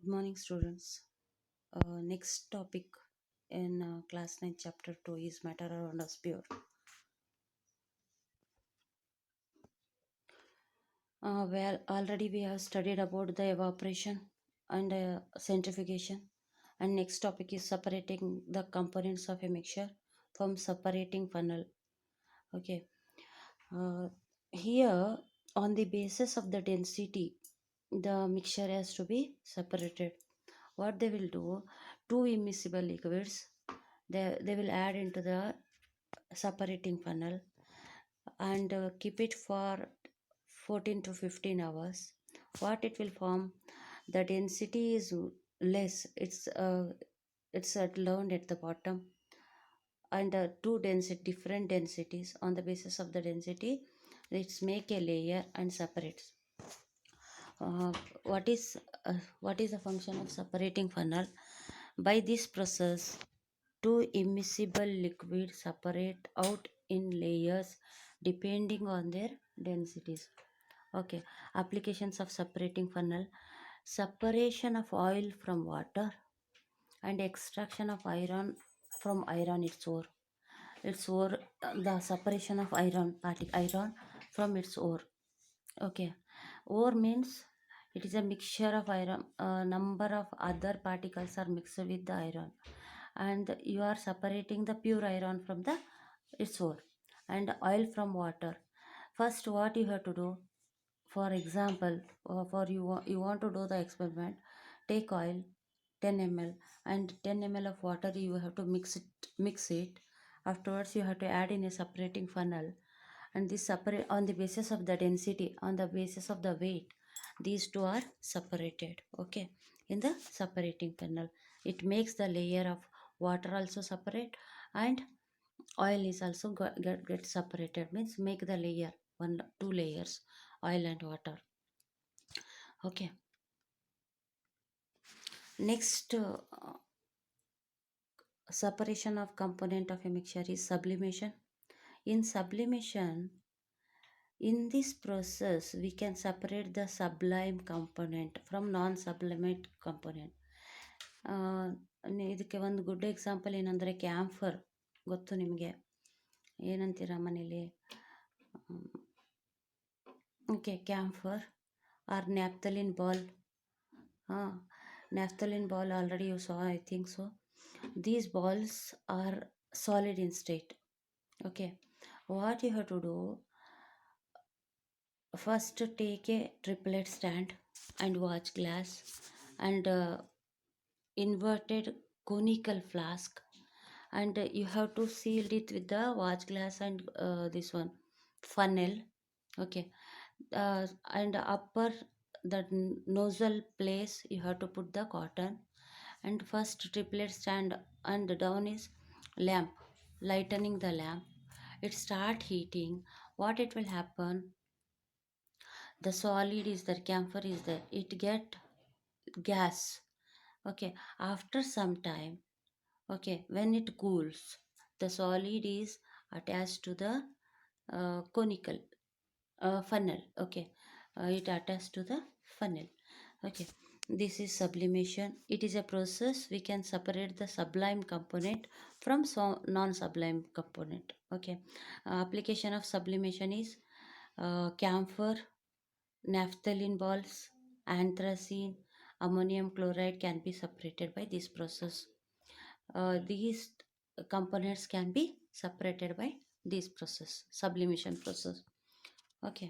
Good morning, students. Next topic in class 9, chapter 2 is matter around us pure. Well, already we have studied about the evaporation and centrifugation. And next topic is separating the components of a mixture from separating funnel. Okay. Uh, Here, on the basis of the density, the mixture has to be separated. What they will do, two immiscible liquids, they will add into the separating funnel and keep it for 14 to 15 hours. What it will form, the density is less, it's learned at the bottom, and two different densities. On the basis of the density, let's make a layer and separates. uh, what is what is the function of separating funnel? By this process, two immiscible liquids separate out in layers depending on their densities. Okay, applications of separating funnel: separation of oil from water and extraction of iron from iron its ore. Its ore, the separation of iron from its ore. Okay, ore means it is a mixture of iron. A number of other particles are mixed with the iron, and you are separating the pure iron from the its ore, and oil from water. First, what you have to do, for example, you want to do the experiment, take oil 10 ml and 10 ml of water. You have to mix it. Afterwards, you have to add in a separating funnel, and this separate on the basis of the density, on the basis of the weight, these two are separated. Okay, in the separating funnel, it makes the layer of water also separate, and oil is also get separated, means make the layer one two layers, oil and water. Okay, next separation of component of a mixture is sublimation. In sublimation, in this process, we can separate the sublime component from non-sublimate component. ಇದಕ್ಕೆ ಒಂದು good example ಏನಂದರೆ camphor. ಗೊತ್ತು ನಿಮಗೆ, ಏನಂತೀರ ಮನೇಲಿ? Okay, camphor or naphthalene ball. Naphthalene ball, already you saw, I think so. These balls are solid in state. Okay, what you have to do, first take a triplet stand and watch glass and inverted conical flask, and you have to seal it with the watch glass and this one funnel. Okay, and upper the nozzle place you have to put the cotton, and first triplet stand, and down is lamp, lightening the lamp. It start heating. What it will happen, the solid is there, camphor is there, it get gas. Okay, after some time, okay, when it cools, the solid is attached to the conical funnel. Okay, it attached to the funnel. Okay, this is sublimation. It is a process we can separate the sublime component from non-sublime component. Okay, application of sublimation is camphor, naphthalene balls, anthracene, ammonium chloride can be separated by this process. These components can be separated by this process, sublimation process. Okay.